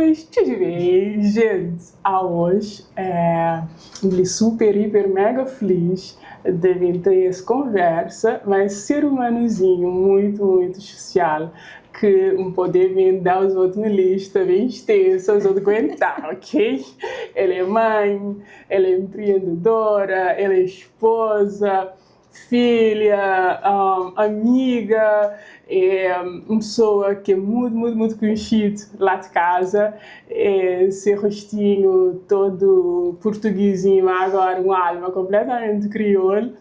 Mas tudo bem, gente. Hoje estou super, hiper, mega feliz de ter essa conversa, mas ser humanozinho muito, muito especial que poder vir dar os outros uma lista bem extensa, os outros aguentar, ok? Ela é mãe, ela é empreendedora, ela é esposa, filha, amiga, uma pessoa que é muito conhecida lá de casa, seu rostinho todo portuguesinho, mas agora uma alma completamente crioula.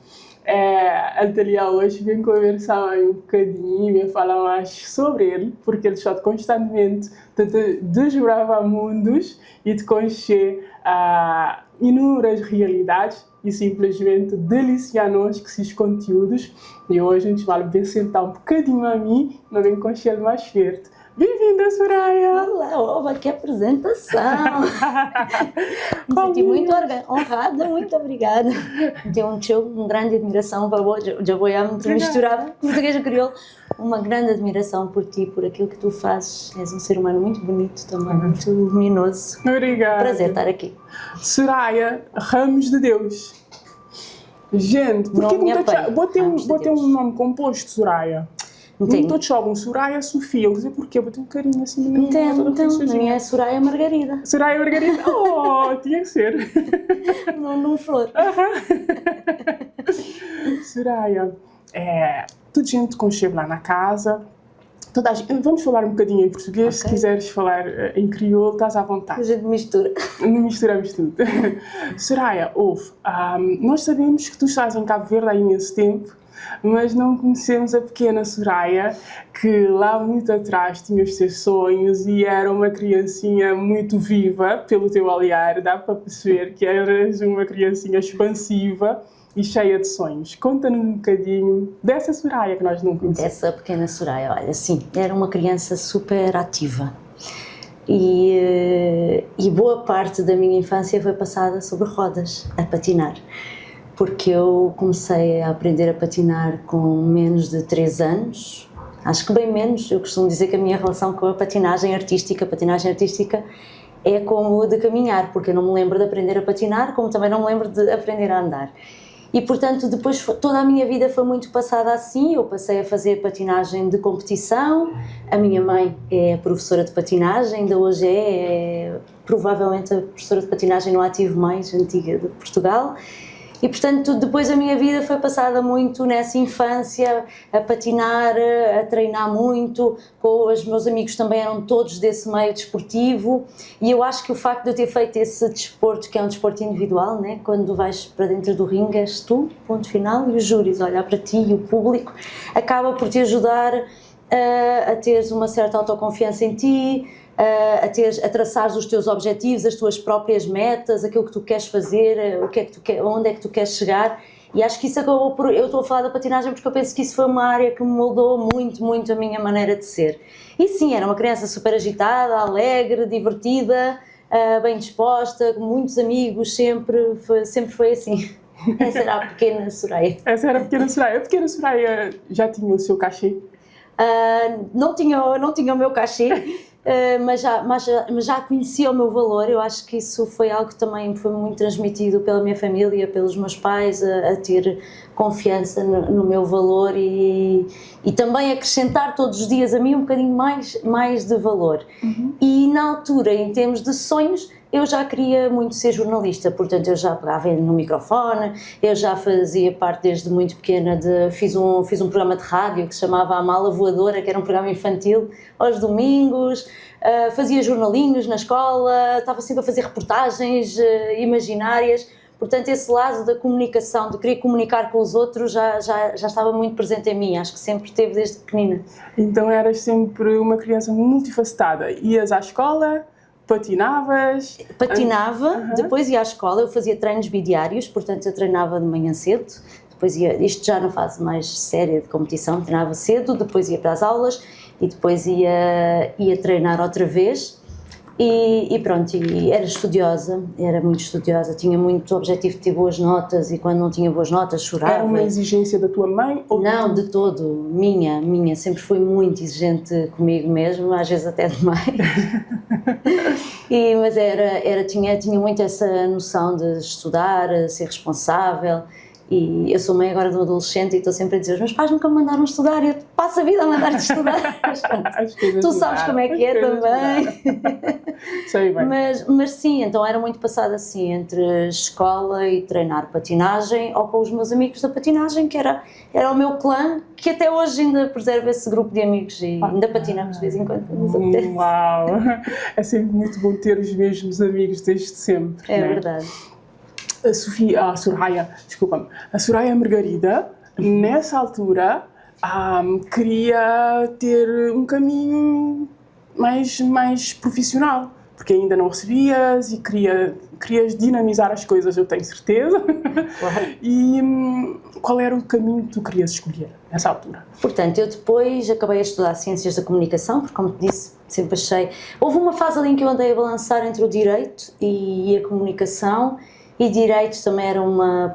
Ela hoje vem conversar um bocadinho, vem falar mais sobre ele, porque ele está constantemente tentando desbravar mundos e de conhecer inúmeras realidades e simplesmente deliciar-nos com esses conteúdos. E hoje a gente vai ver sentar um bocadinho a mim, não vem conhecer ele mais perto. Bem-vinda, Soraya! Olá, Oba, que apresentação! Me senti muito honrada, muito obrigada. Tenho uma grande admiração para você, já vou misturar português e crioulo. Uma grande admiração por ti, por aquilo que tu fazes. És um ser humano muito bonito também, muito luminoso. Obrigada! Prazer estar aqui. Soraya Ramos de Deus. Gente, porque botei um nome composto, Soraya. Não estou te chamando Soraya Sofia, não sei porquê, botei um carinho assim na minha Então, a minha é Soraya Margarida. Soraya Margarida? Oh, tinha que ser. Num flor. Soraya, toda gente conchego lá na casa. Vamos falar um bocadinho em português, okay. Se quiseres falar em crioulo, estás à vontade. A gente mistura. Misturamos tudo. Soraya, nós sabemos que tu estás em Cabo Verde há imenso tempo, mas não conhecemos a pequena Soraya, que lá muito atrás tinha os seus sonhos e era uma criancinha muito viva, pelo teu olhar, dá para perceber que eras uma criancinha expansiva e cheia de sonhos. Conta-nos um bocadinho dessa Soraya que nós não conhecemos. Essa pequena Soraya, olha, sim, era uma criança super ativa e boa parte da minha infância foi passada sobre rodas, a patinar. Porque eu comecei a aprender a patinar com menos de 3 anos, acho que bem menos. Eu costumo dizer que a minha relação com a patinagem artística é como o de caminhar, porque eu não me lembro de aprender a patinar, como também não me lembro de aprender a andar. E, portanto, depois toda a minha vida foi muito passada assim. Eu passei a fazer patinagem de competição. A minha mãe é professora de patinagem, ainda hoje é provavelmente a professora de patinagem no ativo mais antiga de Portugal. E, portanto, depois a minha vida foi passada muito nessa infância, a patinar, a treinar muito, os meus amigos também eram todos desse meio desportivo, e eu acho que o facto de eu ter feito esse desporto, que é um desporto individual, né? Quando vais para dentro do ringue és tu, ponto final, e os júris olhar para ti e o público, acaba por te ajudar a teres uma certa autoconfiança em ti, a traçares os teus objetivos, as tuas próprias metas, aquilo que tu queres fazer, onde é que tu queres chegar. E acho que isso acabou por... Eu estou a falar da patinagem porque eu penso que isso foi uma área que me moldou muito a minha maneira de ser. E sim, era uma criança super agitada, alegre, divertida, bem disposta, com muitos amigos, sempre foi assim. Essa era a pequena Soraya. Essa era a pequena Soraya. A pequena Soraya já tinha o seu cachê? Não tinha o meu cachê. Mas já conhecia o meu valor. Eu acho que isso foi algo que também foi muito transmitido pela minha família, pelos meus pais, a ter confiança no meu valor e também acrescentar todos os dias a mim um bocadinho mais de valor. E na altura, em termos de sonhos, eu já queria muito ser jornalista, portanto eu já pegava no microfone, eu já fazia parte desde muito pequena, fiz um programa de rádio que se chamava A Mala Voadora, que era um programa infantil, aos domingos, fazia jornalinhos na escola, estava sempre a fazer reportagens imaginárias, portanto esse lado da comunicação, de querer comunicar com os outros já estava muito presente em mim, acho que sempre teve desde pequenina. Então eras sempre uma criança multifacetada, ias à escola... Patinavas? Patinava, depois ia à escola, eu fazia treinos bidiários, portanto eu treinava de manhã cedo, depois isto já na fase mais séria de competição, treinava cedo, depois ia para as aulas e depois ia treinar outra vez e pronto, e era muito estudiosa, tinha muito objetivo de ter boas notas e quando não tinha boas notas chorava. Era uma exigência da tua mãe? Ou não, de todo, minha, sempre fui muito exigente comigo mesmo, às vezes até demais. Mas tinha muito essa noção de estudar, ser responsável. E eu sou mãe agora de um adolescente e estou sempre a dizer: os meus pais nunca me mandaram estudar e eu passo a vida a mandar-te estudar. Tu sabes como é que é também. Sei bem. Mas sim, então era muito passado assim entre escola e treinar patinagem, ou com os meus amigos da patinagem, que era o meu clã, que até hoje ainda preserva esse grupo de amigos e ainda patinamos de vez em quando. Uau! É sempre muito bom ter os mesmos amigos desde sempre. É verdade. A Soraya Margarida, nessa altura, queria ter um caminho mais profissional, porque ainda não recebias e querias dinamizar as coisas, eu tenho certeza. Claro. E qual era o caminho que tu querias escolher nessa altura? Portanto, eu depois acabei a estudar Ciências da Comunicação, porque, como te disse, sempre achei... Houve uma fase ali em que eu andei a balançar entre o Direito e a Comunicação, e Direito também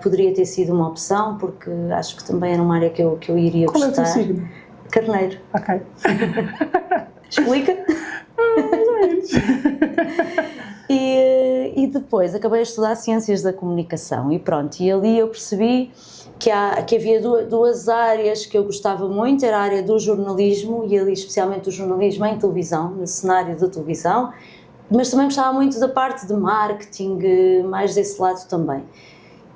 poderia ter sido uma opção, porque acho que também era uma área que eu iria gostar. Qual é o teu signo? Carneiro. Ok. Explica? Mais ou menos. E depois acabei a estudar Ciências da Comunicação e pronto, e ali eu percebi que havia duas áreas que eu gostava muito, era a área do jornalismo, e ali especialmente do jornalismo em televisão, no cenário da televisão, mas também gostava muito da parte de marketing, mais desse lado também.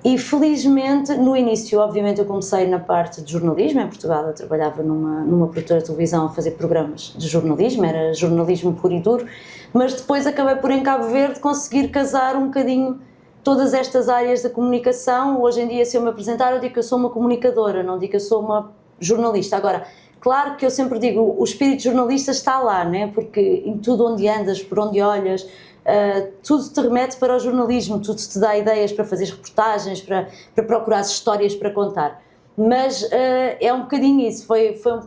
E felizmente, no início, obviamente, eu comecei na parte de jornalismo. Em Portugal eu trabalhava numa produtora de televisão a fazer programas de jornalismo, era jornalismo puro e duro, mas depois acabei por, em Cabo Verde, conseguir casar um bocadinho todas estas áreas da comunicação. Hoje em dia, se eu me apresentar, eu digo que eu sou uma comunicadora, não digo que eu sou uma jornalista. Agora, claro que eu sempre digo, o espírito jornalista está lá, né? Porque em tudo onde andas, por onde olhas, tudo te remete para o jornalismo, tudo te dá ideias para fazer reportagens, para procurar histórias para contar. Mas é um bocadinho isso,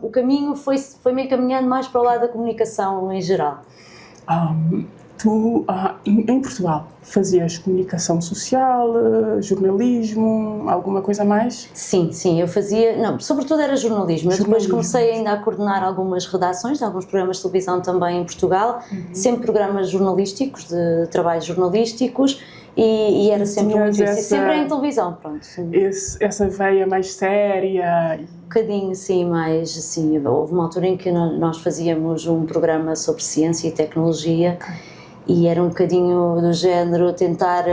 o caminho foi-me encaminhando mais para o lado da comunicação em geral. Tu, em Portugal, fazias comunicação social, jornalismo, alguma coisa a mais? Sim, eu fazia, não, sobretudo era jornalismo. Eu depois comecei ainda a coordenar algumas redações de alguns programas de televisão também em Portugal, sempre programas jornalísticos, de trabalhos jornalísticos, e era sempre muito isso, sempre em televisão, pronto. Essa veia mais séria? Um bocadinho, sim, mais assim, houve uma altura em que nós fazíamos um programa sobre ciência e tecnologia, e era um bocadinho do género tentar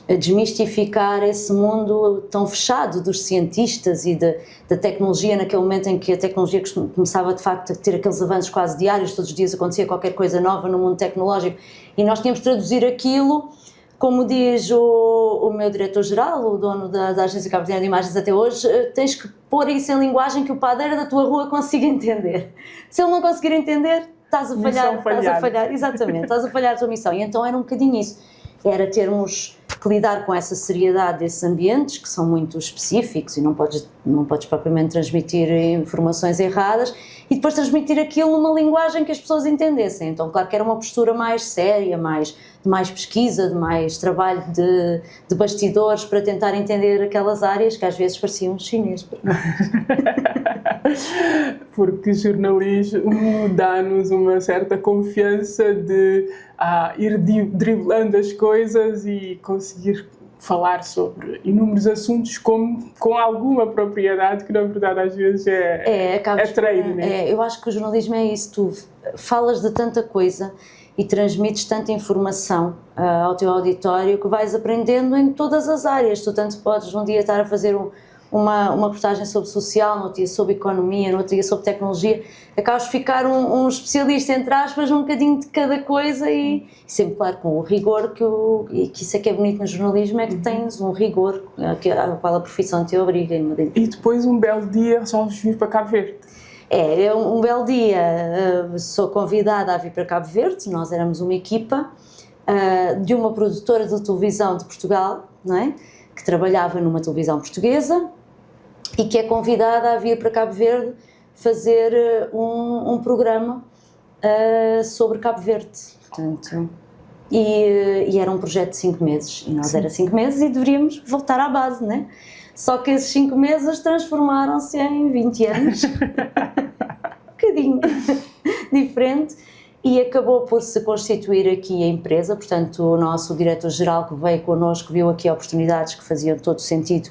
desmistificar esse mundo tão fechado dos cientistas e da tecnologia, naquele momento em que a tecnologia começava de facto a ter aqueles avanços quase diários, todos os dias acontecia qualquer coisa nova no mundo tecnológico, e nós tínhamos de traduzir aquilo, como diz o meu diretor-geral, o dono da Agência Cabo Verde de Imagens até hoje, tens que pôr isso em linguagem que o padeiro da tua rua consiga entender. Se ele não conseguir entender, estás a falhar, exatamente, estás a falhar a tua missão. E então era um bocadinho isso, era termos que lidar com essa seriedade desses ambientes, que são muito específicos e não podes propriamente transmitir informações erradas, e depois transmitir aquilo numa linguagem que as pessoas entendessem. Então, claro que era uma postura mais séria, de mais pesquisa, de mais trabalho de bastidores para tentar entender aquelas áreas que às vezes pareciam chinês. Porque jornalismo dá-nos uma certa confiança de ir driblando as coisas e conseguir falar sobre inúmeros assuntos com alguma propriedade, que na verdade às vezes é treino, né? Eu acho que o jornalismo é isso, tu falas de tanta coisa e transmites tanta informação ao teu auditório que vais aprendendo em todas as áreas. Tu tanto podes um dia estar a fazer uma reportagem sobre social, no outro dia sobre economia, no outro dia sobre tecnologia, acabas de ficar um especialista, entre aspas, um bocadinho de cada coisa, e sempre, claro, com o rigor que isso é que é bonito no jornalismo, é que tens um rigor a qual a profissão te obriga. E depois um belo dia resolves vir para Cabo Verde? Um belo dia sou convidada a vir para Cabo Verde. Nós éramos uma equipa de uma produtora de televisão de Portugal, não é? Que trabalhava numa televisão portuguesa e que é convidada a vir para Cabo Verde fazer um programa sobre Cabo Verde. Portanto, e era um projeto de 5 meses, e nós era 5 meses e deveríamos voltar à base, né? Só que esses 5 meses transformaram-se em 20 anos, um bocadinho diferente, e acabou por se constituir aqui a empresa, portanto o nosso diretor-geral que veio connosco viu aqui oportunidades que faziam todo sentido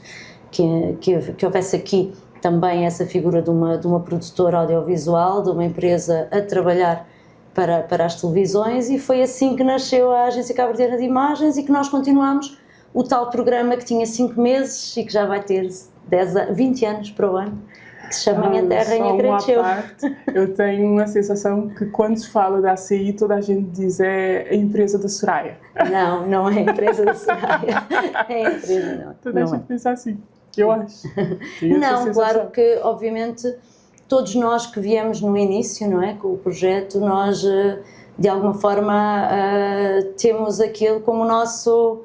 que houvesse aqui também essa figura de uma produtora audiovisual, de uma empresa a trabalhar para as televisões, e foi assim que nasceu a Agência Cabo-Verdiana de Imagens e que nós continuamos o tal programa que tinha 5 meses e que já vai ter 20 anos para o ano, que se chama Minha Terra em Acreteu. Eu tenho uma sensação que quando se fala da ACI toda a gente diz é a empresa da Soraya. Não, não é a empresa da Soraya. É a empresa, não. Toda a gente pensa assim, eu acho. Não, claro que obviamente todos nós que viemos no início, não é, com o projeto, nós de alguma forma temos aquilo como o nosso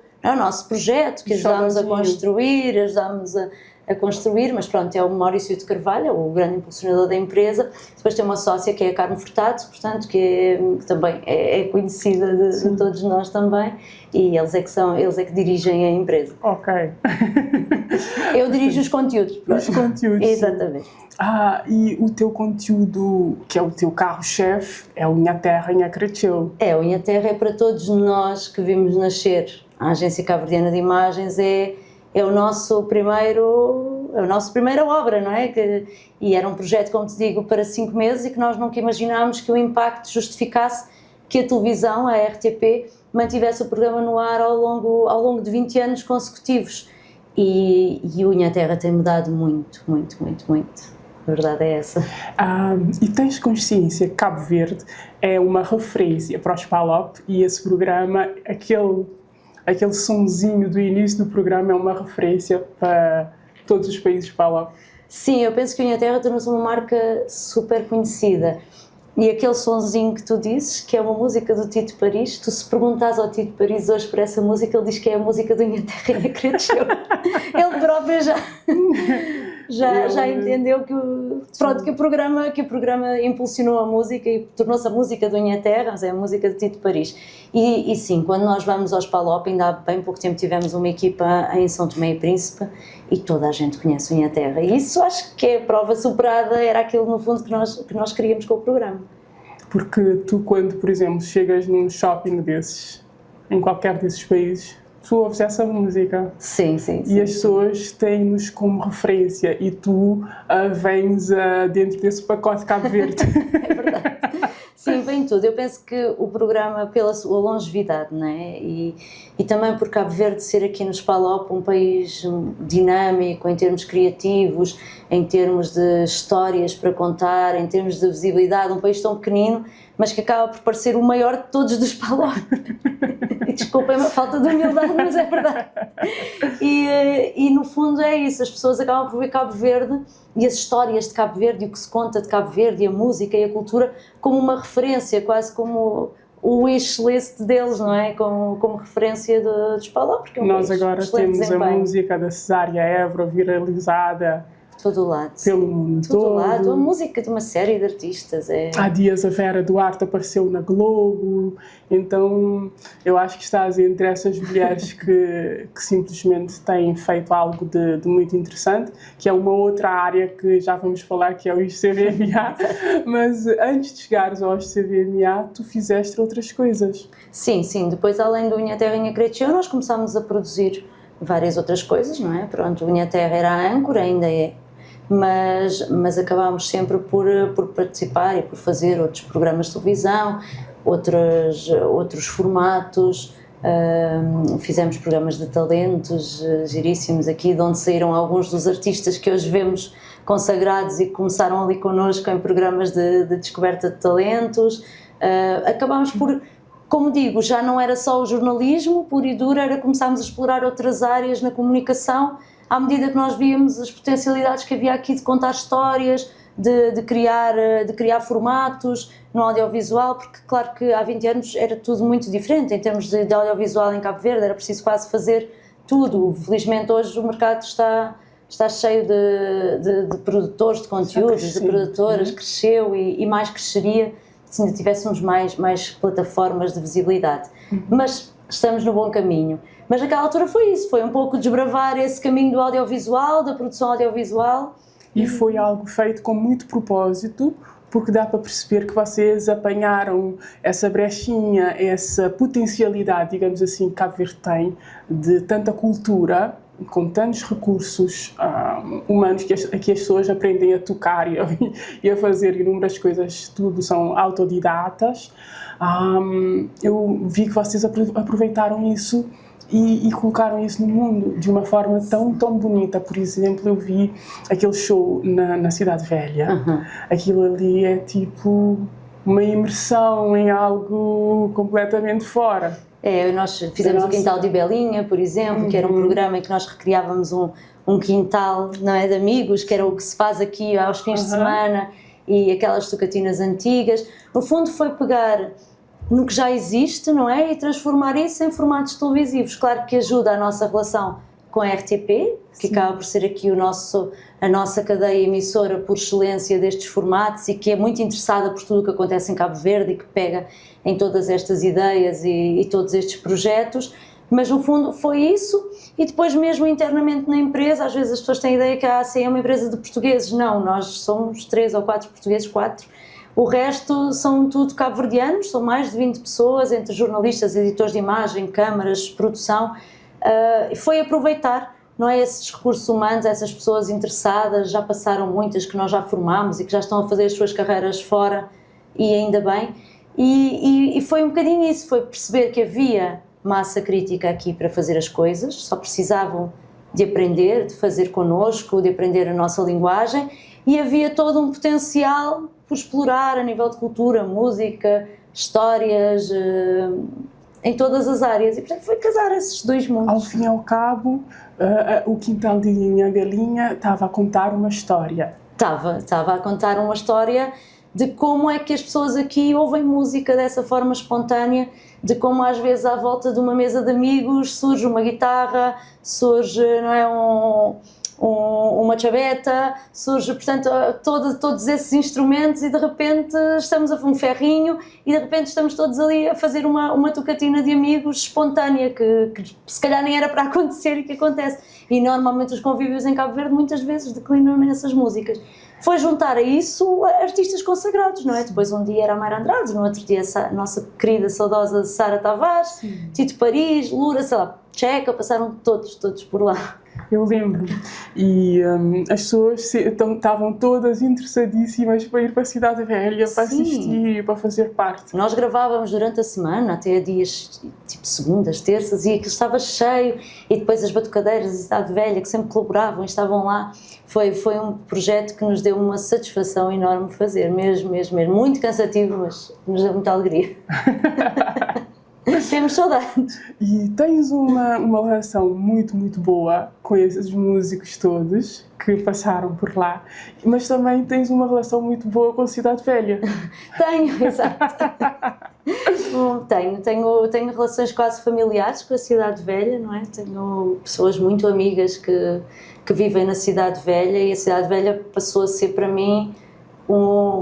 projeto, que ajudámos a construir, a construir, mas pronto, é o Maurício de Carvalho, o grande impulsionador da empresa. Depois tem uma sócia que é a Carmen Furtado, portanto, que também é conhecida de todos nós também, e eles é que dirigem a empresa. Ok. Eu dirijo os conteúdos. Os conteúdos. Exatamente. E o teu conteúdo, que é o teu carro-chefe, é o Minha Terra em Acreteu. O Minha Terra é para todos nós que vimos nascer. A Agência Cabo-Verdiana de Imagens é a nossa primeira obra, não é? E era um projeto, como te digo, para 5 meses e que nós nunca imaginámos que o impacto justificasse que a televisão, a RTP, mantivesse o programa no ar ao longo de 20 anos consecutivos. E o Minha Terra tem mudado muito, muito, muito, muito. A verdade é essa. E tens consciência que Cabo Verde é uma referência para os PALOP e esse programa, aquele sonzinho do início do programa é uma referência para todos os países PALOP? Sim, eu penso que a Minha Terra tornou-se uma marca super conhecida. E aquele sonzinho que tu dizes, que é uma música do Tito Paris, tu se perguntas ao Tito Paris hoje por essa música, ele diz que é a música da Minha Terra em Acreteu. Ele próprio já entendeu que o programa impulsionou a música e tornou-se a música da Minha Terra, é a música do Tito Paris. E sim, quando nós vamos aos PALOP, ainda há bem pouco tempo tivemos uma equipa em São Tomé e Príncipe e toda a gente conhece a Minha Terra. E isso acho que é a prova superada, era aquilo no fundo que nós queríamos com o programa. Porque tu, quando, por exemplo, chegas num shopping desses, em qualquer desses países, tu ouves essa música. Sim. E as pessoas têm-nos como referência e tu vens dentro desse pacote Cabo Verde. É verdade. Sim, vem tudo. Eu penso que o programa, pela sua longevidade, não é? E também por Cabo Verde ser aqui nos PALOP um país dinâmico em termos criativos, em termos de histórias para contar, em termos de visibilidade, um país tão pequenino, mas que acaba por parecer o maior de todos dos PALOP. Desculpem-me a falta de humildade, mas é verdade. E no fundo é isso, as pessoas acabam por ver Cabo Verde e as histórias de Cabo Verde e o que se conta de Cabo Verde e a música e a cultura como uma referência, quase como o wish list deles, não é? Como referência dos PALOP, porque nós agora temos a música da Cesária Évora viralizada todo lado, pelo mundo todo. Lado, a música de uma série de artistas. Há dias a Vera Duarte apareceu na Globo, então eu acho que estás entre essas mulheres que simplesmente têm feito algo de muito interessante, que é uma outra área que já vamos falar, que é o ICVMA, mas antes de chegares ao ICVMA, tu fizeste outras coisas. Sim, depois além do Minha Terra em Acreteu, nós começámos a produzir várias outras coisas, não é? Pronto, o Minha Terra era a âncora, ainda é, mas acabámos sempre por participar e por fazer outros programas de televisão, outros formatos, fizemos programas de talentos giríssimos aqui, de onde saíram alguns dos artistas que hoje vemos consagrados e que começaram ali connosco em programas de descoberta de talentos. Acabámos por, como digo, já não era só o jornalismo puro e duro, era começarmos a explorar outras áreas na comunicação, à medida que nós víamos as potencialidades que havia aqui de contar histórias, de criar formatos no audiovisual, porque claro que há 20 anos era tudo muito diferente em termos de audiovisual em Cabo Verde, era preciso quase fazer tudo. Felizmente hoje o mercado está cheio de produtores de conteúdos, de produtoras, cresceu e mais cresceria se ainda tivéssemos mais plataformas de visibilidade. Mas estamos no bom caminho. Mas naquela altura foi isso, foi um pouco desbravar esse caminho do audiovisual, da produção audiovisual. E foi algo feito com muito propósito, porque dá para perceber que vocês apanharam essa brechinha, essa potencialidade, digamos assim, que Cabo Verde tem, de tanta cultura, com tantos recursos humanos que as pessoas aprendem a tocar e a fazer inúmeras coisas, tudo são autodidatas. Eu vi que vocês aproveitaram isso e colocaram isso no mundo de uma forma tão bonita. Por exemplo, eu vi aquele show na Cidade Velha. Aquilo ali é tipo uma imersão em algo completamente fora. Nós fizemos o Quintal de Belinha, por exemplo, que era um programa em que nós recriávamos um quintal, não é, de amigos, que era o que se faz aqui aos fins de semana, e aquelas tocatinas antigas. No fundo foi pegar no que já existe, não é? E transformar isso em formatos televisivos. Claro que ajuda a nossa relação com a RTP, que acaba por ser aqui a nossa cadeia emissora por excelência destes formatos e que é muito interessada por tudo o que acontece em Cabo Verde e que pega em todas estas ideias e todos estes projetos. Mas no fundo foi isso, e depois mesmo internamente na empresa, às vezes as pessoas têm a ideia que a ACE é uma empresa de portugueses. Não, nós somos 3 ou 4 portugueses, 4. O resto são tudo cabo-verdianos, são mais de 20 pessoas, entre jornalistas, editores de imagem, câmaras, produção. Foi aproveitar, não é, esses recursos humanos, essas pessoas interessadas, já passaram muitas que nós já formámos e que já estão a fazer as suas carreiras fora, e ainda bem. E foi um bocadinho isso, foi perceber que havia massa crítica aqui para fazer as coisas, só precisavam de aprender, de fazer connosco, de aprender a nossa linguagem, e havia todo um potencial por explorar a nível de cultura, música, histórias, em todas as áreas, e portanto foi casar esses dois mundos. Ao fim e ao cabo, o Quintal de Minha Galinha estava a contar uma história. Estava a contar uma história de como é que as pessoas aqui ouvem música dessa forma espontânea, de como às vezes à volta de uma mesa de amigos surge uma guitarra, surge, não é, uma chaveta, surge, portanto, todos esses instrumentos, e de repente estamos a um ferrinho e de repente estamos todos ali a fazer uma tocatina de amigos espontânea, que se calhar nem era para acontecer e que acontece. E normalmente os convívios em Cabo Verde muitas vezes declinam nessas músicas. Foi juntar a isso artistas consagrados, não é? Depois um dia era a Mayra Andrade, no outro dia a nossa querida, saudosa Sara Tavares, Tito Paris, Lura, sei lá, Checa, passaram todos por lá. Eu lembro, e as pessoas estavam todas interessadíssimas para ir para a Cidade Velha, para assistir, para fazer parte. Nós gravávamos durante a semana, até dias, tipo segundas, terças, e aquilo estava cheio, e depois as batucadeiras da Cidade Velha, que sempre colaboravam e estavam lá. Foi um projeto que nos deu uma satisfação enorme fazer, mesmo, muito cansativo, mas nos deu muita alegria. Temos saudades. E tens uma relação muito boa com esses músicos todos que passaram por lá, mas também tens uma relação muito boa com a Cidade Velha. Tenho, exato. Tenho relações quase familiares com a Cidade Velha, não é? Tenho pessoas muito amigas que vivem na Cidade Velha, e a Cidade Velha passou a ser para mim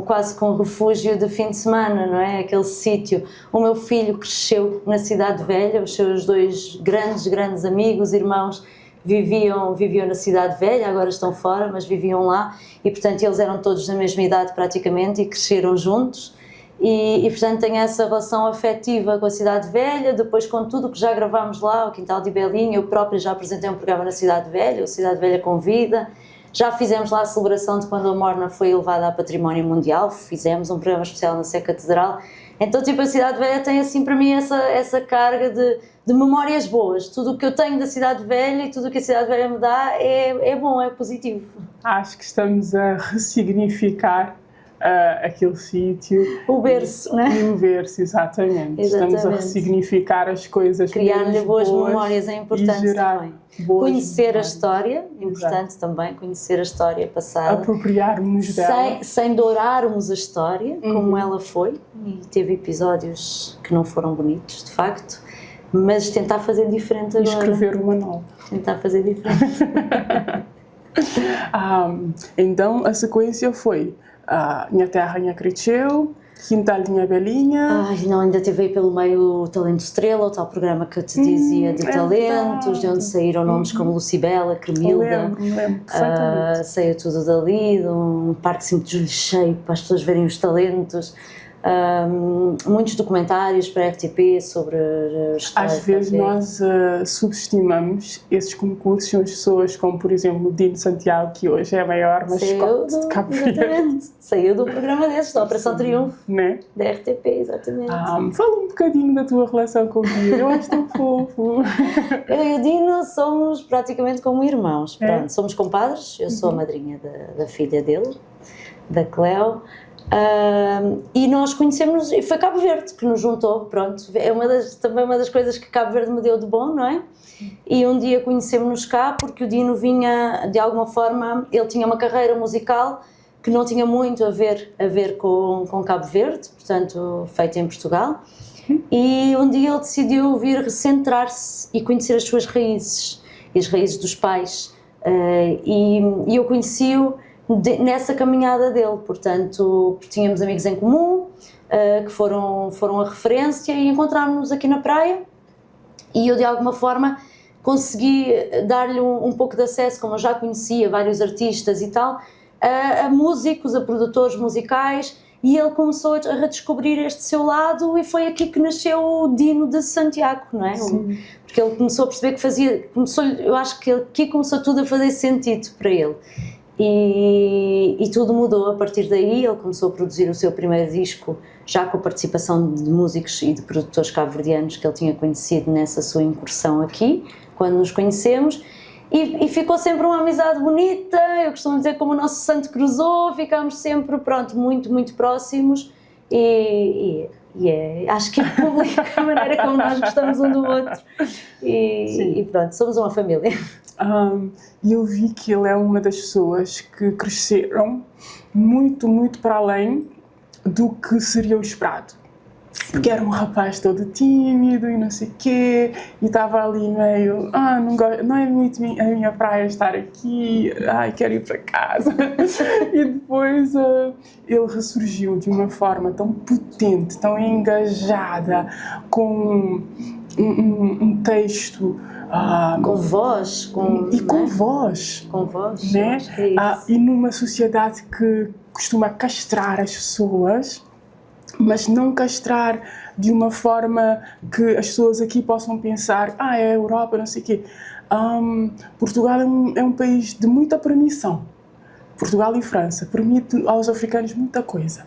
quase com um refúgio de fim de semana, não é? Aquele sítio. O meu filho cresceu na Cidade Velha, os seus 2 grandes amigos, irmãos, viviam na Cidade Velha, agora estão fora, mas viviam lá, e portanto eles eram todos da mesma idade praticamente e cresceram juntos, e portanto tenho essa relação afetiva com a Cidade Velha. Depois, com tudo que já gravámos lá, o Quintal de Belinha, eu própria já apresentei um programa na Cidade Velha, o Cidade Velha Convida. Já fizemos lá a celebração de quando a Morna foi elevada a Património Mundial, fizemos um programa especial na Sé Catedral. Então, tipo, a Cidade Velha tem, assim, para mim, essa carga de memórias boas. Tudo o que eu tenho da Cidade Velha e tudo o que a Cidade Velha me dá é bom, é positivo. Acho que estamos a ressignificar aquele sítio. O berço, não é? O berço, exatamente. Estamos a ressignificar as coisas. Criar-lhe boas memórias é importante também. Conhecer a história, importante. Exato. Também, conhecer a história passada. Apropriarmos dela. Sem dourarmos a história, como ela foi, e teve episódios que não foram bonitos, de facto, mas tentar fazer diferente agora. Escrever uma nova. Tentar fazer diferente. Então, a sequência foi Minha Terra, Minha Cresceu, Quintalinha Belinha. Ai, não, ainda teve aí pelo meio o Talento Estrela, o tal programa que eu te dizia de talentos, de onde saíram nomes como Lucibela, Cremilda. Lembro, perfeitamente. Saiu tudo dali, de um parque sempre de olho cheio para as pessoas verem os talentos. Muitos documentários para a RTP sobre os Às vezes nós subestimamos esses concursos e as pessoas como, por exemplo, o Dino Santiago, que hoje é a maior mascote de Cabo Verde. Saiu do programa desses, da Operação Triunfo, né? Da RTP, exatamente. Fala um bocadinho da tua relação com o Dino, eu acho tão fofo. Eu e o Dino somos praticamente como irmãos, pronto, somos compadres, eu sou a madrinha da filha dele, da Cleo. E nós conhecemos, e foi Cabo Verde que nos juntou, pronto, é também uma das coisas que Cabo Verde me deu de bom, não é? E um dia conhecemos-nos cá porque o Dino vinha, de alguma forma, ele tinha uma carreira musical que não tinha muito a ver com Cabo Verde, portanto, feita em Portugal, e um dia ele decidiu vir recentrar-se e conhecer as suas raízes, e as raízes dos pais, e eu conheci-o nessa caminhada dele, portanto, tínhamos amigos em comum que foram a referência e encontrámos-nos aqui na praia e eu de alguma forma consegui dar-lhe um pouco de acesso, como eu já conhecia vários artistas e tal, a músicos, a produtores musicais, e ele começou a redescobrir este seu lado e foi aqui que nasceu o Dino de Santiago, não é? Sim. Porque ele começou a perceber que eu acho que aqui começou tudo a fazer sentido para ele. E tudo mudou a partir daí. Ele começou a produzir o seu primeiro disco já com a participação de músicos e de produtores cabo-verdianos que ele tinha conhecido nessa sua incursão aqui, quando nos conhecemos, e ficou sempre uma amizade bonita. Eu costumo dizer como o nosso santo cruzou, ficámos sempre, pronto, muito, muito próximos acho que é público a maneira como nós gostamos um do outro e pronto, somos uma família. E eu vi que ele é uma das pessoas que cresceram muito, muito para além do que seria o esperado. Porque era um rapaz todo tímido e não sei o quê, e estava ali meio, não é muito a minha praia estar aqui, quero ir para casa. E depois ele ressurgiu de uma forma tão potente, tão engajada, com um texto... com voz, com voz, né? E numa sociedade que costuma castrar as pessoas, mas não castrar de uma forma que as pessoas aqui possam pensar, é a Europa, não sei o quê. Portugal é um país de muita permissão. Portugal e França permite aos africanos muita coisa,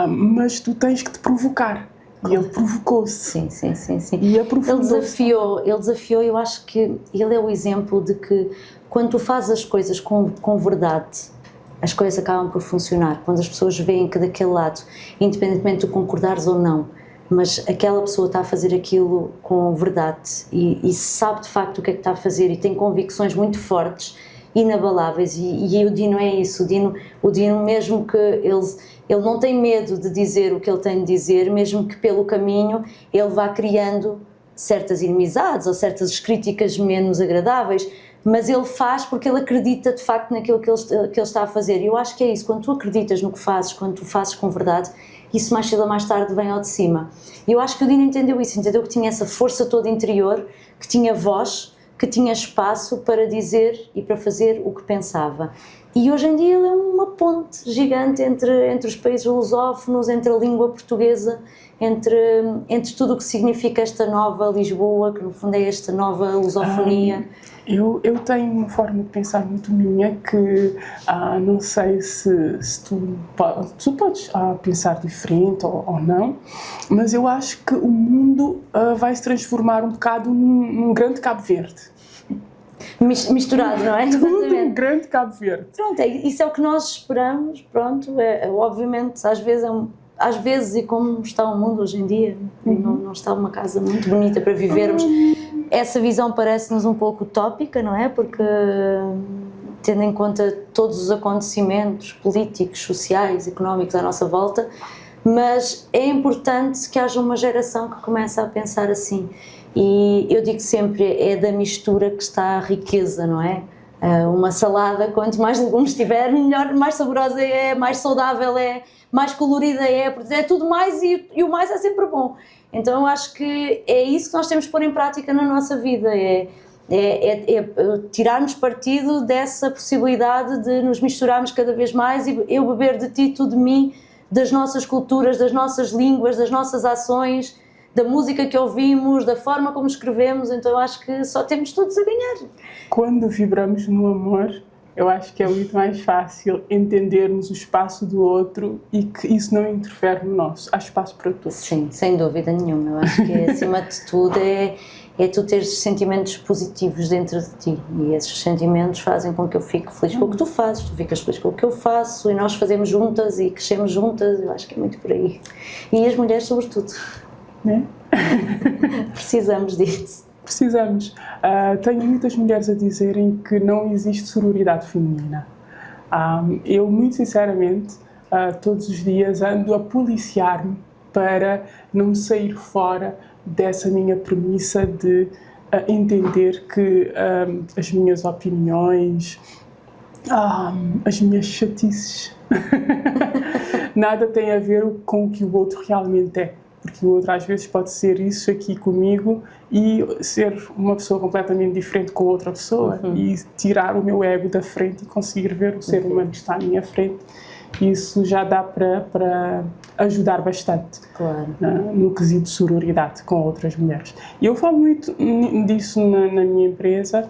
mas tu tens que te provocar. E ele provocou-se. Sim. E aprofundou-se. Ele desafiou, eu acho que ele é o exemplo de que quando tu fazes as coisas com verdade, as coisas acabam por funcionar. Quando as pessoas veem que daquele lado, independentemente de tu concordares ou não, mas aquela pessoa está a fazer aquilo com verdade e sabe de facto o que é que está a fazer e tem convicções muito fortes, inabaláveis, e o Dino é isso. O Dino mesmo que ele não tem medo de dizer o que ele tem de dizer, mesmo que pelo caminho ele vá criando certas inimizades ou certas críticas menos agradáveis, mas ele faz porque ele acredita de facto naquilo que ele está a fazer. E eu acho que é isso, quando tu acreditas no que fazes, quando tu fazes com verdade, isso mais cedo ou mais tarde vem ao de cima. E eu acho que o Dino entendeu isso, entendeu que tinha essa força toda interior, que tinha voz, que tinha espaço para dizer e para fazer o que pensava. E hoje em dia ele é uma ponte gigante entre os países lusófonos, entre a língua portuguesa, entre tudo o que significa esta nova Lisboa, que no fundo é esta nova lusofonia. Eu tenho uma forma de pensar muito minha que não sei se tu podes pensar diferente ou não, mas eu acho que o mundo vai se transformar um bocado num grande Cabo Verde. Misturado, não é? Tudo um grande Cabo Verde. Pronto, isso é o que nós esperamos, pronto, obviamente às vezes, e como está o mundo hoje em dia, não está uma casa muito bonita para vivermos, essa visão parece-nos um pouco utópica, não é? Porque tendo em conta todos os acontecimentos políticos, sociais, económicos à nossa volta, mas é importante que haja uma geração que comece a pensar assim. E eu digo sempre, é da mistura que está a riqueza, não é? Uma salada, quanto mais legumes tiver, melhor, mais saborosa é, mais saudável é, mais colorida é, porque é tudo mais e o mais é sempre bom. Então eu acho que é isso que nós temos que pôr em prática na nossa vida, é tirarmos partido dessa possibilidade de nos misturarmos cada vez mais e eu beber de ti, tu de mim, das nossas culturas, das nossas línguas, das nossas ações, da música que ouvimos, da forma como escrevemos. Então eu acho que só temos todos a ganhar. Quando vibramos no amor, eu acho que é muito mais fácil entendermos o espaço do outro e que isso não interfere no nosso. Há espaço para todos. Sim, sem dúvida nenhuma. Eu acho que acima de tudo é tu teres sentimentos positivos dentro de ti e esses sentimentos fazem com que eu fique feliz com o que tu fazes, tu ficas feliz com o que eu faço e nós fazemos juntas e crescemos juntas. Eu acho que é muito por aí. E as mulheres sobretudo. Né? Precisamos disso. Precisamos. Tenho muitas mulheres a dizerem que não existe sororidade feminina. Eu, muito sinceramente, todos os dias ando a policiar-me para não sair fora dessa minha premissa de entender que as minhas opiniões, as minhas chatices, nada tem a ver com o que o outro realmente é. Porque o outro às vezes pode ser isso aqui comigo e ser uma pessoa completamente diferente com outra pessoa e tirar o meu ego da frente e conseguir ver o ser humano que está à minha frente. Isso já dá para ajudar bastante, claro, no quesito de sororidade com outras mulheres. E eu falo muito disso na minha empresa,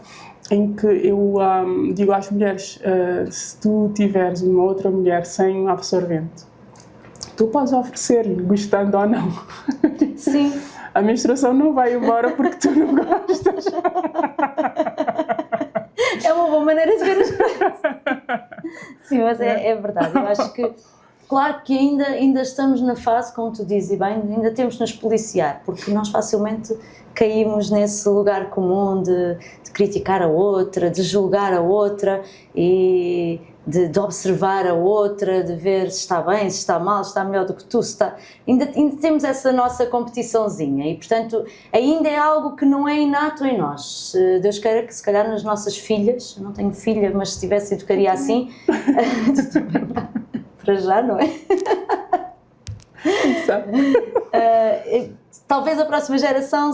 em que eu digo às mulheres, se tu tiveres uma outra mulher sem absorvente, tu podes oferecer-lhe, gostando ou não. Sim. A menstruação não vai embora porque tu não gostas. É uma boa maneira de ver as coisas. Sim, mas é verdade. Eu acho que, claro que ainda estamos na fase, como tu dizes, e bem, ainda temos de nos policiar, porque nós facilmente caímos nesse lugar comum de criticar a outra, de julgar a outra e de observar a outra, de ver se está bem, se está mal, se está melhor do que tu, se está... Ainda temos essa nossa competiçãozinha e, portanto, ainda é algo que não é inato em nós. Deus queira que, se calhar, nas nossas filhas, eu não tenho filha, mas se tivesse, educaria assim, para já, não é? Talvez a próxima geração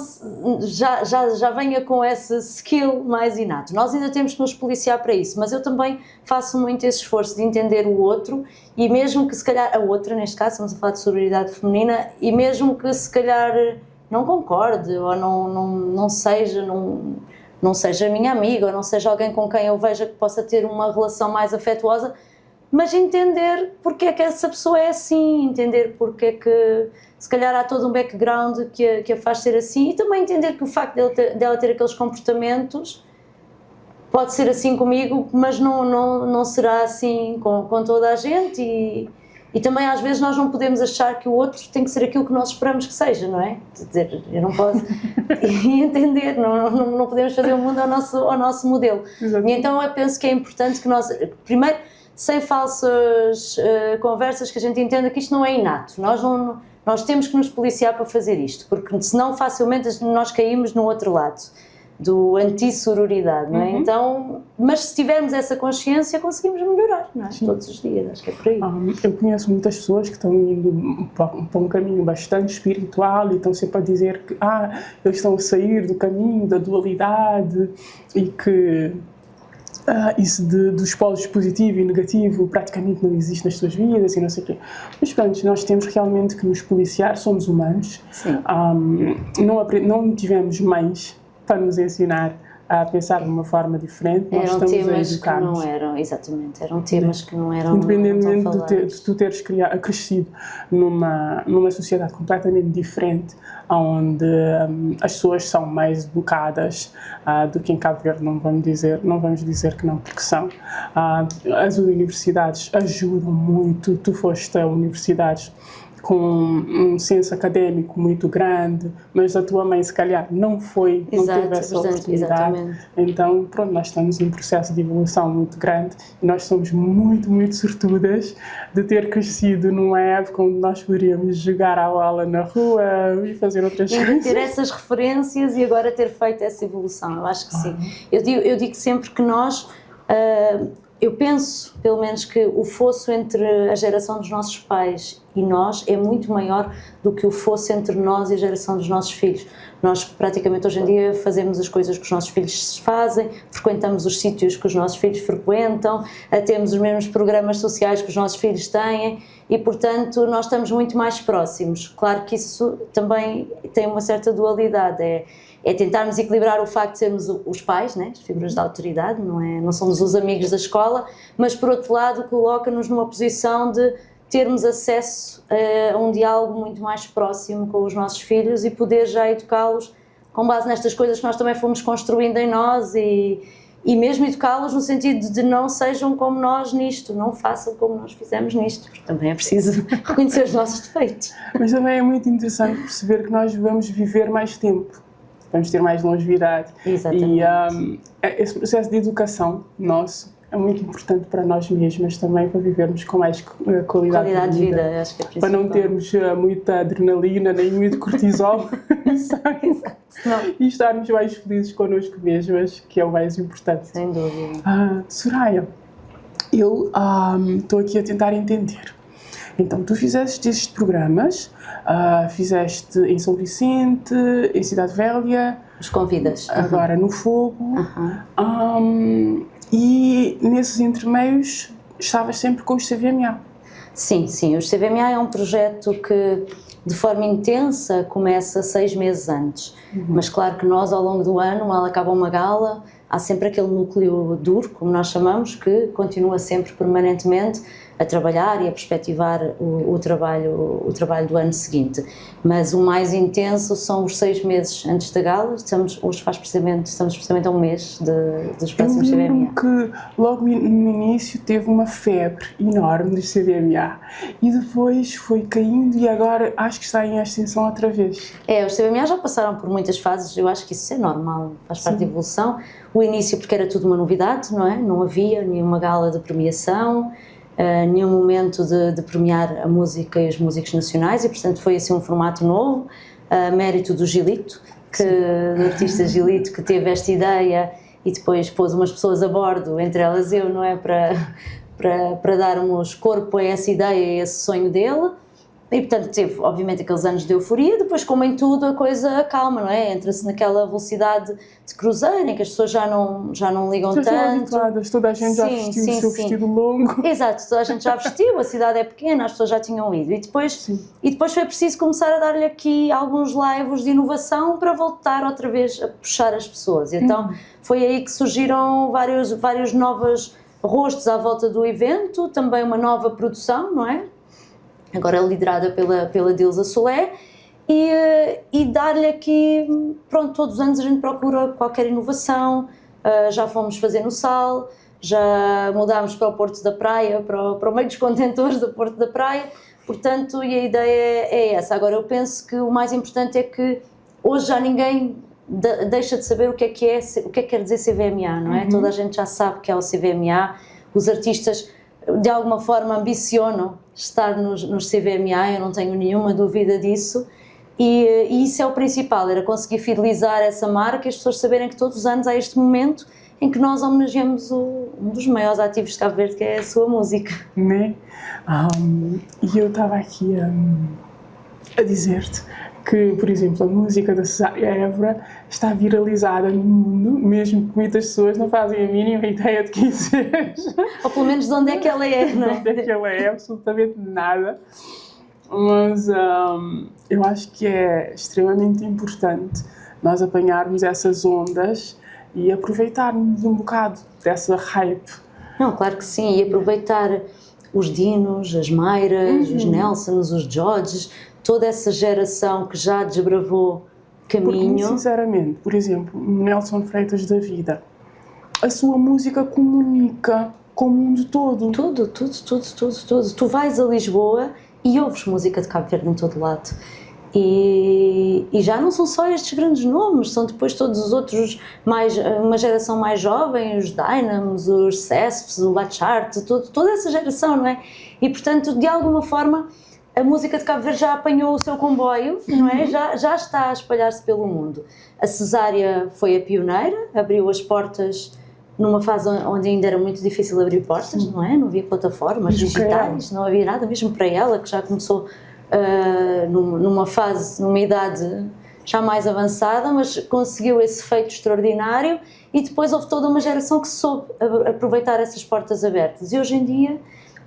já venha com esse skill mais inato. Nós ainda temos que nos policiar para isso, mas eu também faço muito esse esforço de entender o outro e mesmo que se calhar a outra, neste caso estamos a falar de sororidade feminina, e mesmo que se calhar não concorde ou não seja minha amiga ou não seja alguém com quem eu veja que possa ter uma relação mais afetuosa, mas entender porque é que essa pessoa é assim, entender porque é que se calhar há todo um background que a faz ser assim, e também entender que o facto dela ter aqueles comportamentos pode ser assim comigo, mas não será assim com toda a gente, e também às vezes nós não podemos achar que o outro tem que ser aquilo que nós esperamos que seja, não é? Quer dizer, eu não posso... e entender, não podemos fazer o mundo ao nosso modelo. Exatamente. E então eu penso que é importante que nós, primeiro, sem falsas conversas, que a gente entenda que isto não é inato, nós temos que nos policiar para fazer isto, porque senão facilmente nós caímos no outro lado, do anti-sororidade, não é? Então, mas se tivermos essa consciência, conseguimos melhorar, não é? Sim. Todos os dias, acho que é por aí. Eu conheço muitas pessoas que estão indo para um caminho bastante espiritual e estão sempre a dizer que eles estão a sair do caminho da dualidade e que isso dos polos positivo e negativo praticamente não existe nas suas vidas e não sei o quê. Mas pronto, nós temos realmente que nos policiar, somos humanos. Sim. Não tivemos mães para nos ensinar a pensar de uma forma diferente. Nós eram estamos temas a educar-nos. Que não eram, exatamente, eram temas que não eram. Independentemente de tu teres crescido numa sociedade completamente diferente, onde as pessoas são mais educadas do que em Cabo Verde, não vamos dizer que não, porque são. As universidades ajudam muito, tu foste a universidades com um senso académico muito grande, mas a tua mãe se calhar não teve essa oportunidade. Exatamente. Então, pronto, nós estamos em um processo de evolução muito grande e nós somos muito, muito sortudas de ter crescido numa época onde nós poderíamos jogar à bola na rua e fazer outras coisas. E ter essas referências e agora ter feito essa evolução, eu acho que sim. Eu digo sempre que nós, Eu penso, pelo menos, que o fosso entre a geração dos nossos pais e nós é muito maior do que o fosso entre nós e a geração dos nossos filhos. Nós, praticamente, hoje em dia, fazemos as coisas que os nossos filhos fazem, frequentamos os sítios que os nossos filhos frequentam, temos os mesmos programas sociais que os nossos filhos têm e, portanto, nós estamos muito mais próximos. Claro que isso também tem uma certa dualidade, é tentarmos equilibrar o facto de sermos os pais, né, as figuras de autoridade, não somos os amigos da escola, mas por outro lado coloca-nos numa posição de termos acesso a um diálogo muito mais próximo com os nossos filhos e poder já educá-los com base nestas coisas que nós também fomos construindo em nós e mesmo educá-los no sentido de não sejam como nós nisto, não façam como nós fizemos nisto, porque também é preciso reconhecer os nossos defeitos. Mas também é muito interessante perceber que nós vamos viver mais tempo. Vamos ter mais longevidade. Exatamente. E esse processo de educação nosso é muito importante para nós mesmas também, para vivermos com mais qualidade de vida. Acho que é para não termos muita adrenalina nem muito cortisol e estarmos mais felizes connosco mesmas, que é o mais importante. Sem dúvida. Soraya, eu estou aqui a tentar entender. Então, tu fizeste estes programas, fizeste em São Vicente, em Cidade Velha. Os convidas. Agora no Fogo. E nesses intermeios estavas sempre com os CVMA. Sim, os CVMA é um projeto que de forma intensa começa 6 meses antes. Mas claro que nós ao longo do ano, mal acaba uma gala, há sempre aquele núcleo duro, como nós chamamos, que continua sempre permanentemente a trabalhar e a perspectivar o trabalho do ano seguinte. Mas o mais intenso são os 6 meses antes da gala. Estamos precisamente a um mês dos próximos CVMA. Eu lembro que logo no início teve uma febre enorme dos CVMA e depois foi caindo e agora acho que está em ascensão outra vez. Os CVMA já passaram por muitas fases, eu acho que isso é normal, faz parte da evolução. O início porque era tudo uma novidade, não é? Não havia nenhuma gala de premiação, nenhum momento de premiar a música e os músicos nacionais e, portanto, foi assim um formato novo, mérito do Gilito, do artista Gilito, que teve esta ideia e depois pôs umas pessoas a bordo, entre elas eu, não é? Para darmos corpo a essa ideia e a esse sonho dele. E, portanto, teve, obviamente, aqueles anos de euforia, depois, como em tudo, a coisa calma, não é? Entra-se naquela velocidade de cruzeiro, em que as pessoas já não ligam tanto. Habituadas, toda a gente já vestiu o seu vestido longo. Exato, toda a gente já vestiu, a cidade é pequena, as pessoas já tinham ido. E depois foi preciso começar a dar-lhe aqui alguns laivos de inovação para voltar outra vez a puxar as pessoas. E então, foi aí que surgiram vários novos rostos à volta do evento, também uma nova produção, não é? Agora liderada pela Dilsa Solé, e dar-lhe aqui, pronto, todos os anos a gente procura qualquer inovação, já fomos fazer no Sal, já mudámos para o Porto da Praia, para o meio dos contentores do Porto da Praia, portanto, e a ideia é essa. Agora, eu penso que o mais importante é que hoje já ninguém deixa de saber o que quer dizer CVMA, não é? Toda a gente já sabe que é o CVMA, os artistas de alguma forma ambicionam estar nos CVMA, eu não tenho nenhuma dúvida disso, e isso é o principal, era conseguir fidelizar essa marca e as pessoas saberem que todos os anos há este momento em que nós homenageamos um dos maiores ativos de Cabo Verde, que é a sua música. Né? E eu estava aqui a dizer-te que, por exemplo, a música da Cesária Évora está viralizada no mundo, mesmo que muitas pessoas não fazem a mínima ideia de quem seja. Ou pelo menos de onde é que ela é, não é? De onde é que ela é, absolutamente nada. Mas eu acho que é extremamente importante nós apanharmos essas ondas e aproveitarmos um bocado dessa hype. Não, claro que sim, e aproveitar os Dinos, as Mairas, os Nelsons, os Georges, toda essa geração que já desbravou caminho. Porque, sinceramente, por exemplo, Nelson Freitas da Vida, a sua música comunica com o mundo todo. Tudo. Tu vais a Lisboa e ouves música de Cabo Verde em todo lado. E já não são só estes grandes nomes, são depois todos os outros, uma geração mais jovem, os Dynamos, os Cesps, o Bachart, toda essa geração, não é? E, portanto, de alguma forma, a música de Cabo Verde já apanhou o seu comboio, não é? Já está a espalhar-se pelo mundo. A Cesária foi a pioneira, abriu as portas numa fase onde ainda era muito difícil abrir portas, não é? Não havia plataformas digitais, não havia nada, mesmo para ela, que já começou numa idade já mais avançada, mas conseguiu esse feito extraordinário, e depois houve toda uma geração que soube aproveitar essas portas abertas, e hoje em dia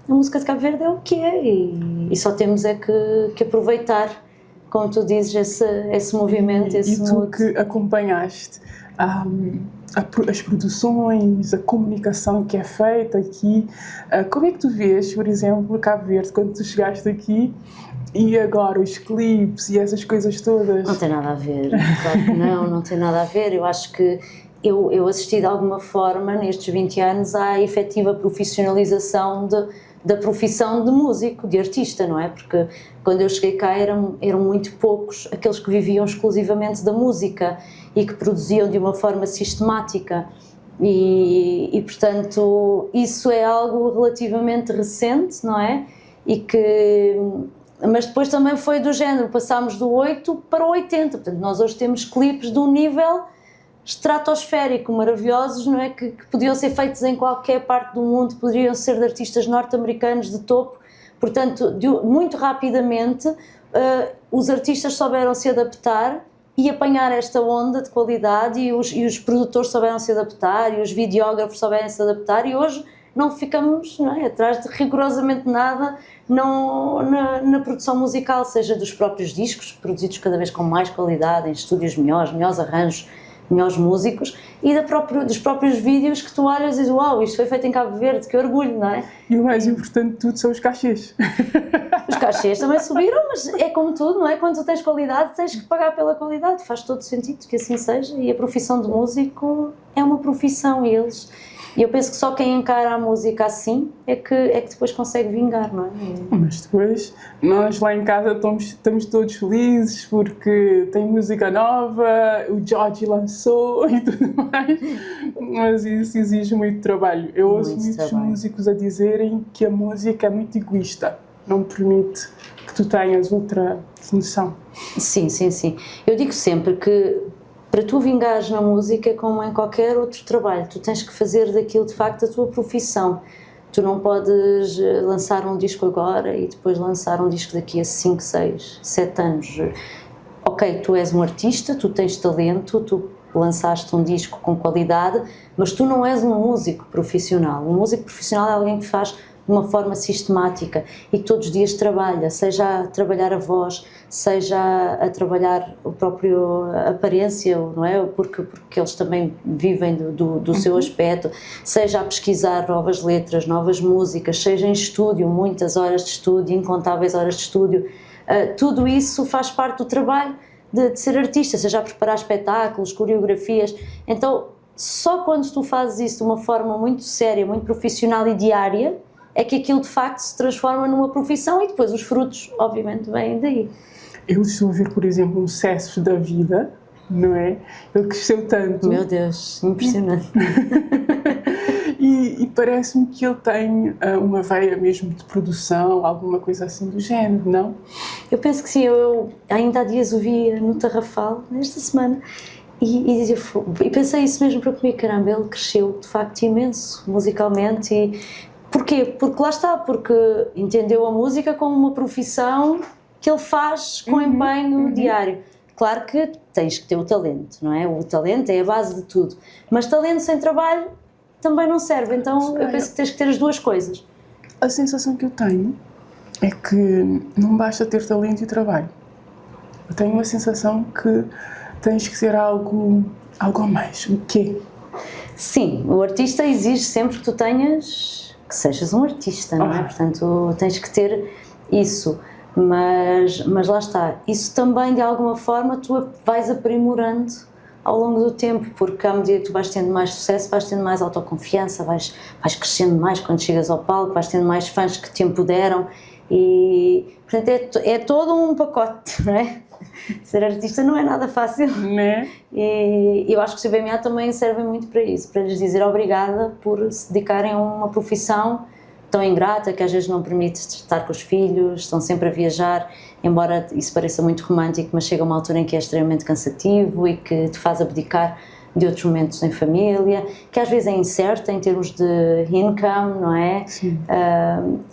a música de Cabo Verde é o que é, e só temos é que aproveitar, como tu dizes, esse movimento, esse mood. E tu que acompanhaste as produções, a comunicação que é feita aqui, como é que tu vês, por exemplo, Cabo Verde, quando tu chegaste aqui, e agora os clipes e essas coisas todas? Não tem nada a ver, claro que não tem nada a ver. Eu acho que eu assisti de alguma forma, nestes 20 anos, à efetiva profissionalização da profissão de músico, de artista, não é? Porque quando eu cheguei cá eram muito poucos aqueles que viviam exclusivamente da música e que produziam de uma forma sistemática, e portanto isso é algo relativamente recente, não é? Mas depois também foi do género, passámos do 8 para o 80, portanto nós hoje temos clipes de um nível estratosférico, maravilhosos, não é? Que podiam ser feitos em qualquer parte do mundo, poderiam ser de artistas norte-americanos de topo, portanto muito rapidamente os artistas souberam se adaptar e apanhar esta onda de qualidade, e os produtores souberam se adaptar, e os videógrafos souberam se adaptar, e hoje não ficamos, não é, atrás de rigorosamente nada na produção musical, seja dos próprios discos, produzidos cada vez com mais qualidade, em estúdios melhores arranjos, melhores músicos, e dos próprios vídeos que tu olhas e dizes, uau, isto foi feito em Cabo Verde, que orgulho, não é? E o mais importante de tudo são os cachês. Os cachês também subiram, mas é como tudo, não é? Quando tu tens qualidade, tens que pagar pela qualidade, faz todo sentido que assim seja, e a profissão de músico é uma profissão, e eu penso que só quem encara a música assim é que depois consegue vingar, não é? Mas depois, nós lá em casa estamos todos felizes porque tem música nova, o Jorge lançou e tudo mais, mas isso exige muito trabalho. Eu ouço muitos músicos a dizerem que a música é muito egoísta, não permite que tu tenhas outra função. Sim. Eu digo sempre que para tu vingares na música, como em qualquer outro trabalho, tu tens que fazer daquilo de facto a tua profissão. Tu não podes lançar um disco agora e depois lançar um disco daqui a 5, 6, 7 anos. Ok, tu és um artista, tu tens talento, tu lançaste um disco com qualidade, mas tu não és um músico profissional. Um músico profissional é alguém que faz de uma forma sistemática e que todos os dias trabalha, seja a trabalhar a voz, seja a trabalhar a própria aparência, não é? Porque eles também vivem do seu aspecto, seja a pesquisar novas letras, novas músicas, seja em estúdio, muitas horas de estúdio, incontáveis horas de estúdio, tudo isso faz parte do trabalho de ser artista, seja a preparar espetáculos, coreografias. Então, só quando tu fazes isso de uma forma muito séria, muito profissional e diária, é que aquilo de facto se transforma numa profissão, e depois os frutos, obviamente, vêm daí. Eu estou a ver, por exemplo, um César da vida, não é? Ele cresceu tanto. Meu Deus, impressionante. E parece-me que ele tem uma veia mesmo de produção, alguma coisa assim do género, não? Eu penso que sim. Eu ainda há dias o vi no Tarrafal, esta semana, e pensei isso mesmo para comigo, caramba, ele cresceu de facto imenso, musicalmente. E porquê? Porque lá está, porque entendeu a música como uma profissão que ele faz com empenho diário. Claro que tens que ter o talento, não é? O talento é a base de tudo, mas talento sem trabalho também não serve, então eu penso que tens que ter as duas coisas. A sensação que eu tenho é que não basta ter talento e trabalho. Eu tenho uma sensação que tens que ser algo a mais. O quê? Sim, o artista exige sempre que tu que sejas um artista, não é? Portanto, tens que ter isso, mas lá está, isso também de alguma forma tu vais aprimorando ao longo do tempo, porque à medida que tu vais tendo mais sucesso, vais tendo mais autoconfiança, vais crescendo mais quando chegas ao palco, vais tendo mais fãs que te empoderam, e portanto é todo um pacote, não é? Ser artista não é nada fácil, né? E eu acho que o CBMA também serve muito para isso, para lhes dizer obrigada por se dedicarem a uma profissão tão ingrata, que às vezes não permite estar com os filhos, estão sempre a viajar, embora isso pareça muito romântico, mas chega uma altura em que é extremamente cansativo e que te faz abdicar de outros momentos em família, que às vezes é incerta em termos de income, não é?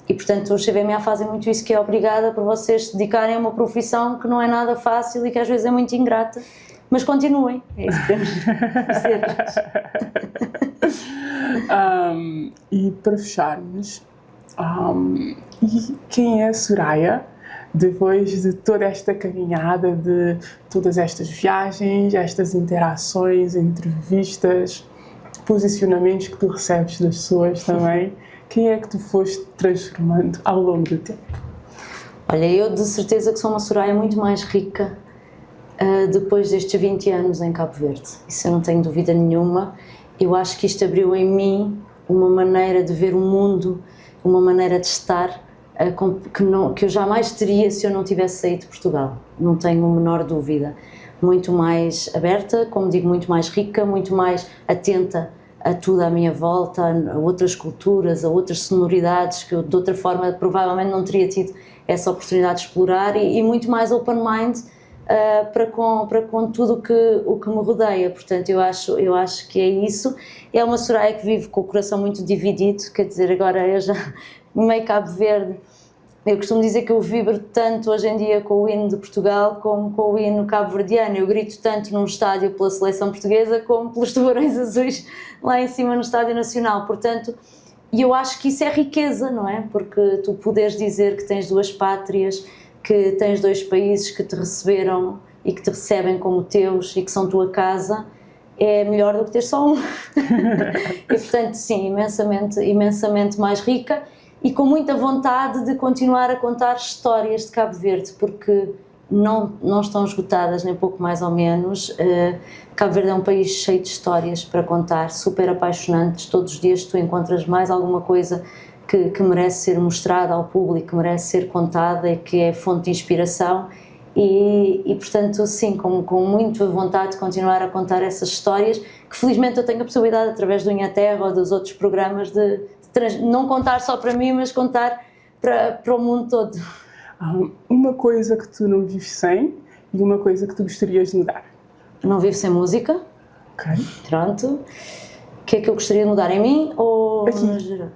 E portanto os CBMA fazem muito isso, que é obrigada por vocês se dedicarem a uma profissão que não é nada fácil e que às vezes é muito ingrata, mas continuem, é isso que temos dizer. E para fecharmos, e quem é a Soraya depois de toda esta caminhada, de todas estas viagens, estas interações, entrevistas, posicionamentos que tu recebes das pessoas também? Quem é que tu foste transformando ao longo do tempo? Olha, eu de certeza que sou uma Soraya muito mais rica depois destes 20 anos em Cabo Verde. Isso eu não tenho dúvida nenhuma. Eu acho que isto abriu em mim uma maneira de ver o mundo, uma maneira de estar que eu jamais teria se eu não tivesse saído de Portugal. Não tenho a menor dúvida. Muito mais aberta, como digo, muito mais rica, muito mais atenta a tudo à minha volta, a outras culturas, a outras sonoridades que eu de outra forma provavelmente não teria tido essa oportunidade de explorar e muito mais open mind para com tudo o que me rodeia. Portanto, eu acho que é isso. É uma Soraya que vive com o coração muito dividido, quer dizer, agora eu já meio Cabo Verde. Eu costumo dizer que eu vibro tanto hoje em dia com o hino de Portugal como com o hino cabo-verdiano. Eu grito tanto num estádio pela seleção portuguesa como pelos tubarões azuis lá em cima no Estádio Nacional. Portanto, e eu acho que isso é riqueza, não é? Porque tu poderes dizer que tens duas pátrias, que tens dois países que te receberam e que te recebem como teus e que são tua casa, é melhor do que ter só um. E portanto, sim, imensamente mais rica e com muita vontade de continuar a contar histórias de Cabo Verde, porque não estão esgotadas, nem pouco mais ou menos. Cabo Verde é um país cheio de histórias para contar, super apaixonantes. Todos os dias tu encontras mais alguma coisa que merece ser mostrada ao público, que merece ser contada e que é fonte de inspiração. E portanto, sim, com muita vontade de continuar a contar essas histórias, que felizmente eu tenho a possibilidade, através do Inha Terra ou dos outros programas, de não contar só para mim, mas contar para o mundo todo. Uma coisa que tu não vives sem e uma coisa que tu gostarias de mudar? Não vivo sem música. Ok. Pronto. O que é que eu gostaria de mudar em mim ou no geral?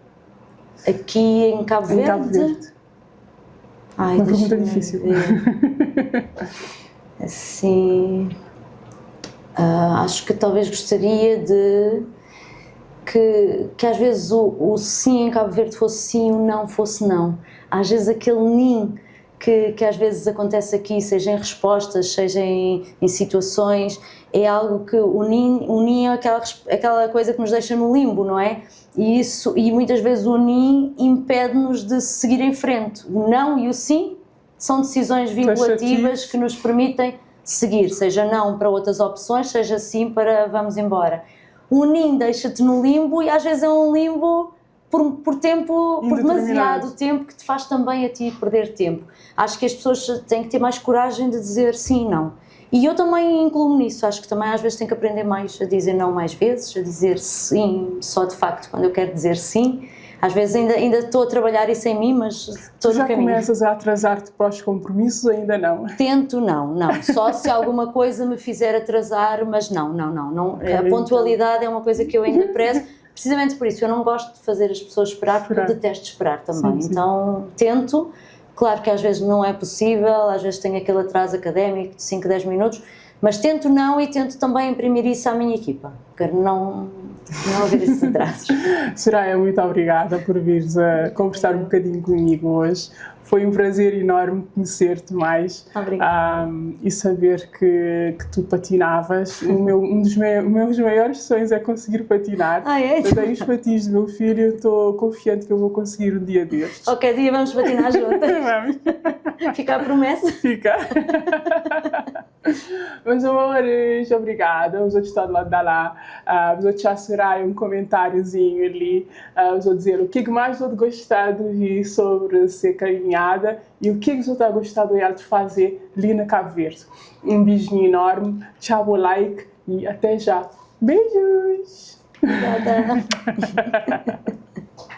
Aqui em Cabo Verde? Em Cabo Verde. Ai, uma pergunta difícil. Assim, acho que talvez gostaria de que às vezes o sim em Cabo Verde fosse sim, o não fosse não. Às vezes aquele nin que às vezes acontece aqui, seja em respostas, seja em situações, é algo que o nin é aquela coisa que nos deixa no limbo, não é? E muitas vezes o nin impede-nos de seguir em frente. O não e o sim são decisões vinculativas que nos permitem seguir, seja não para outras opções, seja sim para vamos embora. O nin deixa-te no limbo e às vezes é um limbo por demasiado tempo, que te faz também a ti perder tempo. Acho que as pessoas têm que ter mais coragem de dizer sim e não. E eu também incluo-me nisso, acho que também às vezes tenho que aprender mais a dizer não mais vezes, a dizer sim só de facto quando eu quero dizer sim. Às vezes ainda estou a trabalhar isso em mim, mas estou no caminho. Já começas a atrasar-te para os compromissos ou ainda não? Tento não. Só se alguma coisa me fizer atrasar, mas não. A pontualidade é uma coisa que eu ainda prezo. Precisamente por isso, eu não gosto de fazer as pessoas esperar, porque eu detesto esperar também. Sim. Então, tento. Claro que às vezes não é possível, às vezes tenho aquele atraso académico de 5, 10 minutos, mas tento não e tento também imprimir isso à minha equipa. Quero não haver esses atrasos. Soraya, muito obrigada por vires a conversar um bocadinho comigo hoje. Foi um prazer enorme conhecer-te mais e saber que tu patinavas. Um dos meus maiores sonhos é conseguir patinar. Eu tenho os patins do meu filho e eu estou confiante que eu vou conseguir um dia destes. Ok, dia vamos patinar juntas. Vamos. Fica a promessa? Fica. Meus amores, obrigada. Os outros estão do lado da lá. Vos vou deixar a Soraya um comentáriozinho ali. Vos vou dizer o que mais vou gostar de ouvir sobre ser caminhada e o que você está gostando de fazer ali na Cabo Verde. Um beijinho enorme, tchau, like e até já. Beijos! Obrigada!